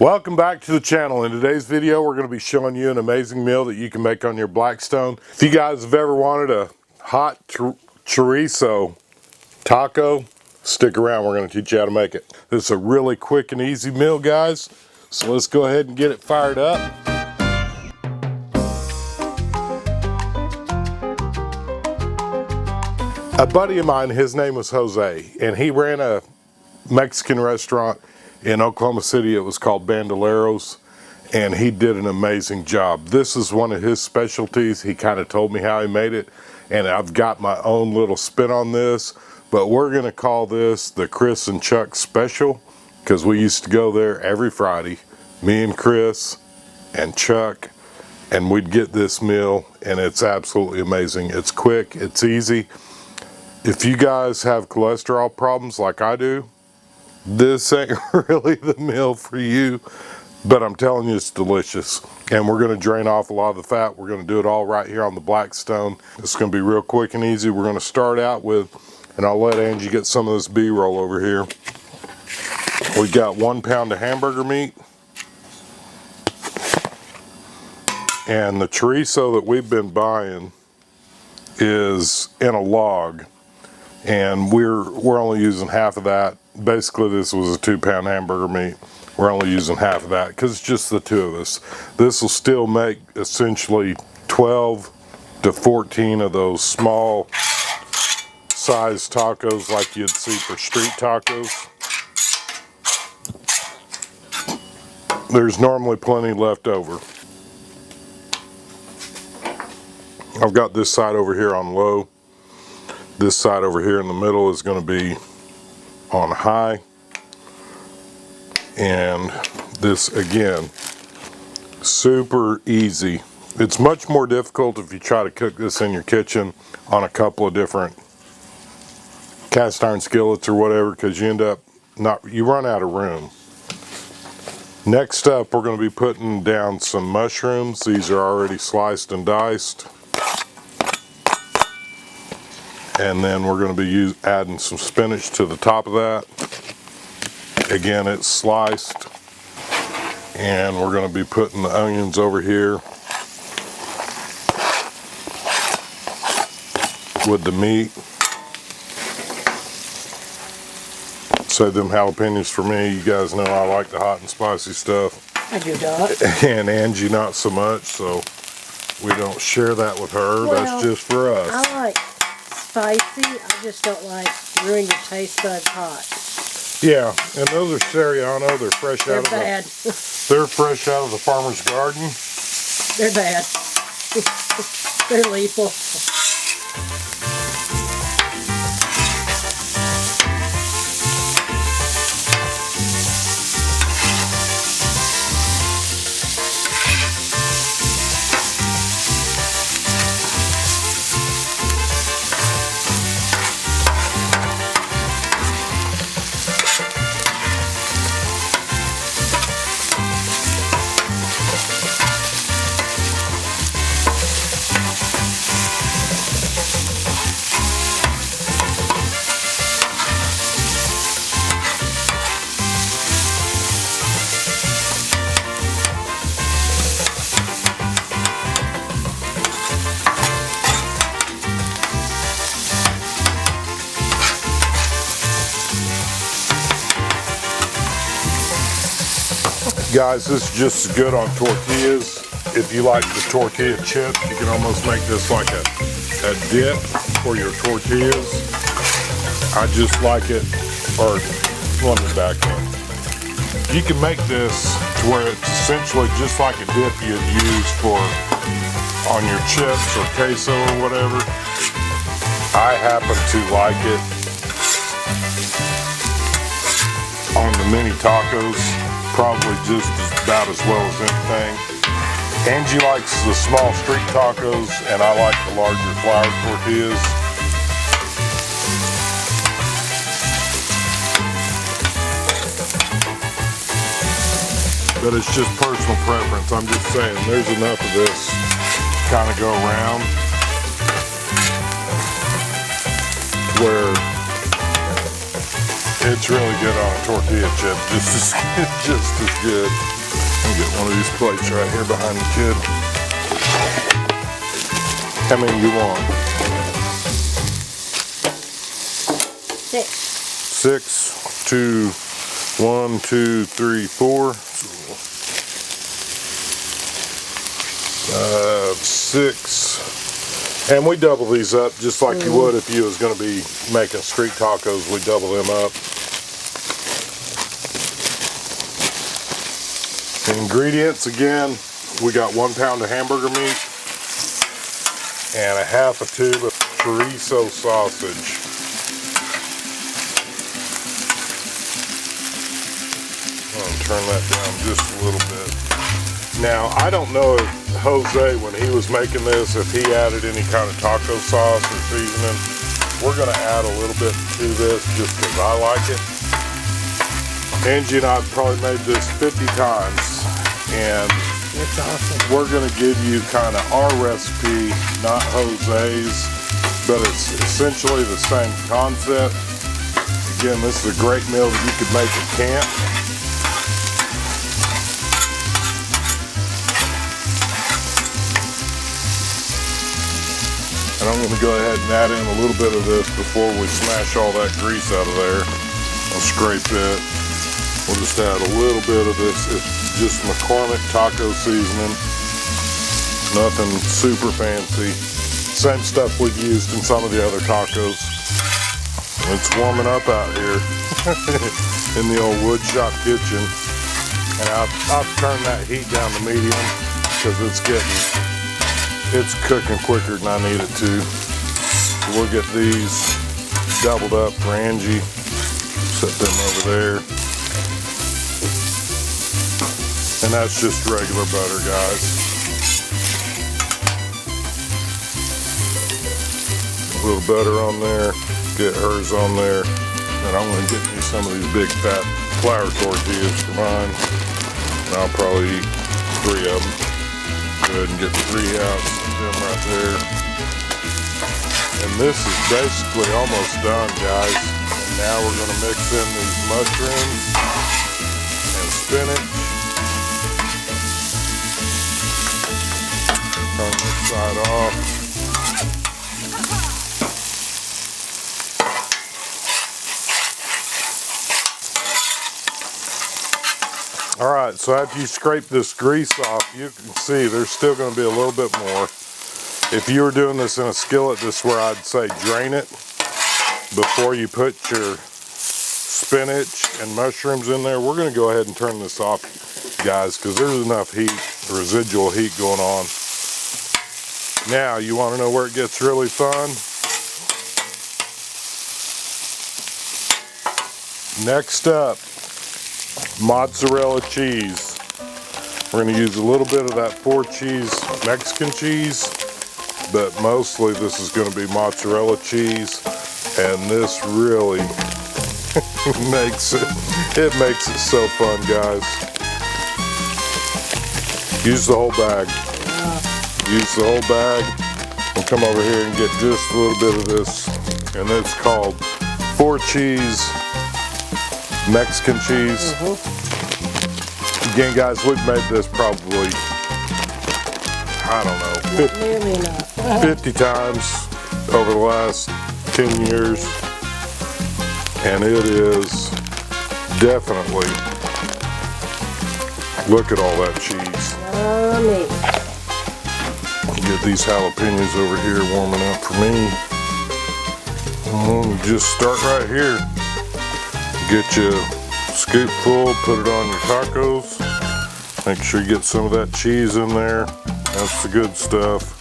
Welcome back to the channel. In today's video, we're going to be showing you an amazing meal that you can make on your Blackstone. If you guys have ever wanted a hot chorizo taco, stick around. We're going to teach you how to make it. This is a really quick and easy meal, guys. So let's go ahead and get it fired up. A buddy of mine, his name was Jose, and he ran a Mexican restaurant in Oklahoma City. It was called Bandaleros, and he did an amazing job. This is one of his specialties. He kind of told me how he made it, and I've got my own little spin on this, but we're going to call this the Chris and Chuck special, because we used to go there every Friday, me and Chris and Chuck, and we'd get this meal, and it's absolutely amazing. It's quick, it's easy. If you guys have cholesterol problems like I do, this ain't really the meal for you, but I'm telling you, it's delicious. And we're going to drain off a lot of the fat. We're going to do it all right here on the Blackstone. It's going to be real quick and easy. We're going to start out with, and I'll let Angie get some of this B-roll over here. We got 1 pound of hamburger meat. And the chorizo that we've been buying is in a log. And we're only using half of that. Basically, this was a 2 pound hamburger meat. We're only using half of that because it's just the two of us. This will still make essentially 12 to 14 of those small size tacos like you'd see for street tacos. There's normally plenty left over. I've got this side over here on low. This side over here in the middle is going to be on high, and this again, super easy. It's much more difficult if you try to cook this in your kitchen on a couple of different cast iron skillets or whatever, because you end up you run out of room. Next up, we're going to be putting down some mushrooms. These are already sliced and diced. And then we're going to be adding some spinach to the top of that. Again, it's sliced. And we're going to be putting the onions over here with the meat. Save them jalapeños for me. You guys know I like the hot and spicy stuff. I do not. And Angie not so much, so we don't share that with her. Well, that's just for us. I like spicy. I just don't like ruin your taste buds hot. Yeah, and those are Serrano. They're fresh out of bad. They're fresh out of the farmer's garden. They're bad. They're lethal. Guys, this is just as good on tortillas. If you like the tortilla chip, you can almost make this like a dip for your tortillas. I just like it, or let me back in. You can make this to where it's essentially just like a dip you'd use on your chips or queso or whatever. I happen to like it on the mini tacos. Probably just about as well as anything. Angie likes the small street tacos, and I like the larger flour tortillas. But it's just personal preference. I'm just saying, there's enough of this to kind of go around where It's really good on a tortilla chip, just as good. I'll get one of these plates right here behind the kid. How many you want? 6. 6, 2, 1, 2, 3, 4. 6. And we double these up just like you would if you was going to be making street tacos. We double them up. The ingredients, again, we got 1 pound of hamburger meat and a half a tube of chorizo sausage. I'll turn that down just a little bit. Now, I don't know if Jose, when he was making this, if he added any kind of taco sauce or seasoning. We're going to add a little bit to this just because I like it. Angie and I have probably made this 50 times, and It's awesome. we're going to give you kind of our recipe, not Jose's, but it's essentially the same concept. Again, this is a great meal that you could make at camp. And I'm going to go ahead and add in a little bit of this before we smash all that grease out of there. I'll scrape it. We'll just add a little bit of this. It's just McCormick taco seasoning. Nothing super fancy. Same stuff we've used in some of the other tacos. It's warming up out here in the old wood shop kitchen. And I've turned that heat down to medium because it's cooking quicker than I need it to. So we'll get these doubled up for Angie. Set them over there. And that's just regular butter, guys. A little butter on there. Get hers on there. And I'm going to get me some of these big fat flour tortillas for mine. And I'll probably eat 3 of them. Go ahead and get 3 out. Them right there. And this is basically almost done, guys. And now we're going to mix in these mushrooms and spinach. Turn this side off. All right, so after you scrape this grease off, you can see there's still going to be a little bit more. If you were doing this in a skillet, this is where I'd say drain it before you put your spinach and mushrooms in there. We're going to go ahead and turn this off, guys, because there's enough heat, residual heat going on. Now, you want to know where it gets really fun? Next up, mozzarella cheese. We're going to use a little bit of that 4-cheese Mexican cheese, but mostly this is going to be mozzarella cheese, and this really makes it so fun, guys. Use the whole bag. Use the whole bag. We'll come over here and get just a little bit of this, and it's called 4-cheese Mexican cheese. Again, guys, we've made this probably, I don't know, 50 times over the last 10 years. And it is definitely, look at all that cheese. Yummy. Get these jalapeños over here warming up for me. Just start right here. Get you a scoop full, put it on your tacos. Make sure you get some of that cheese in there. That's the good stuff.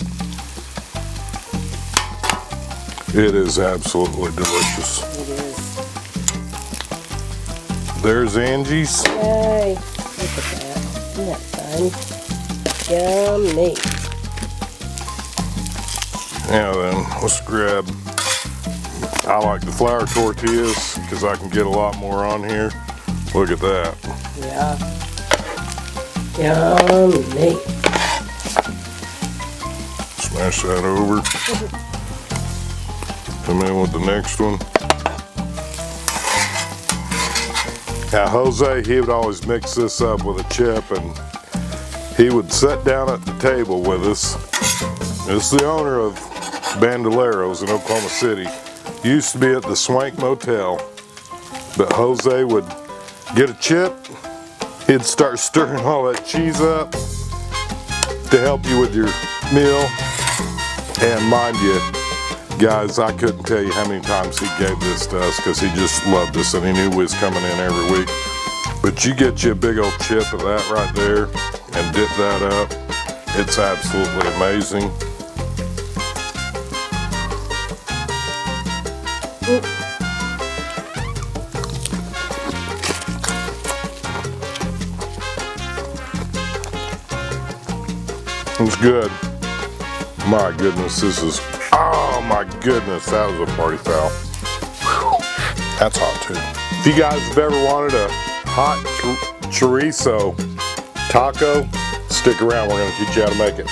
It is absolutely delicious. It is. There's Angie's. Yay. Look at that. Isn't that fun? Yummy. Now then, let's grab, I like the flour tortillas because I can get a lot more on here. Look at that. Yeah. Yummy. Smash that over. Come in with the next one. Now Jose, he would always mix this up with a chip, and he would sit down at the table with us. This is the owner of Bandaleros in Oklahoma City. Used to be at the Swank Motel, but Jose would get a chip. He'd start stirring all that cheese up to help you with your meal. And mind you, guys, I couldn't tell you how many times he gave this to us because he just loved us and he knew we was coming in every week. But you get you a big old chip of that right there and dip that up. It's absolutely amazing. Ooh. It's good. My goodness, this is, oh my goodness, that was a party foul. Whew. That's hot too. If you guys have ever wanted a hot chorizo taco, stick around, we're gonna teach you how to make it.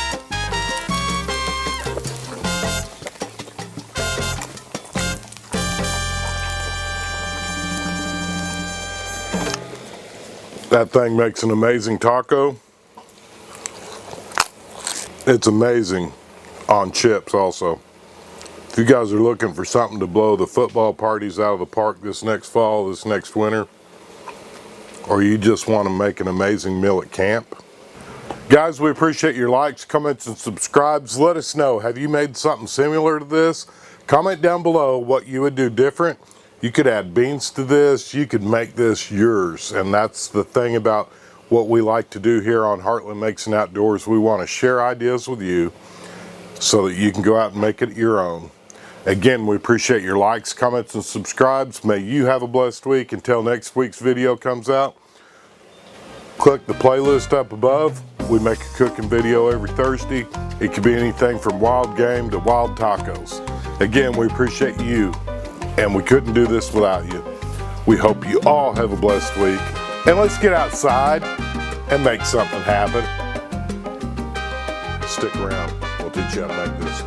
That thing makes an amazing taco. It's amazing on chips also. If you guys are looking for something to blow the football parties out of the park this next fall, this next winter, or you just want to make an amazing meal at camp, guys, we appreciate your likes, comments, and subscribes. Let us know, have you made something similar to this? Comment down below what you would do different. You could add beans to this, you could make this yours, and that's the thing about what we like to do here on Heartland Makes and Outdoors. We want to share ideas with you so that you can go out and make it your own. Again, we appreciate your likes, comments, and subscribes. May you have a blessed week. Until next week's video comes out, click the playlist up above. We make a cooking video every Thursday. It could be anything from wild game to wild tacos. Again, we appreciate you, and we couldn't do this without you. We hope you all have a blessed week. And let's get outside and make something happen. Stick around. We'll teach you how to make this.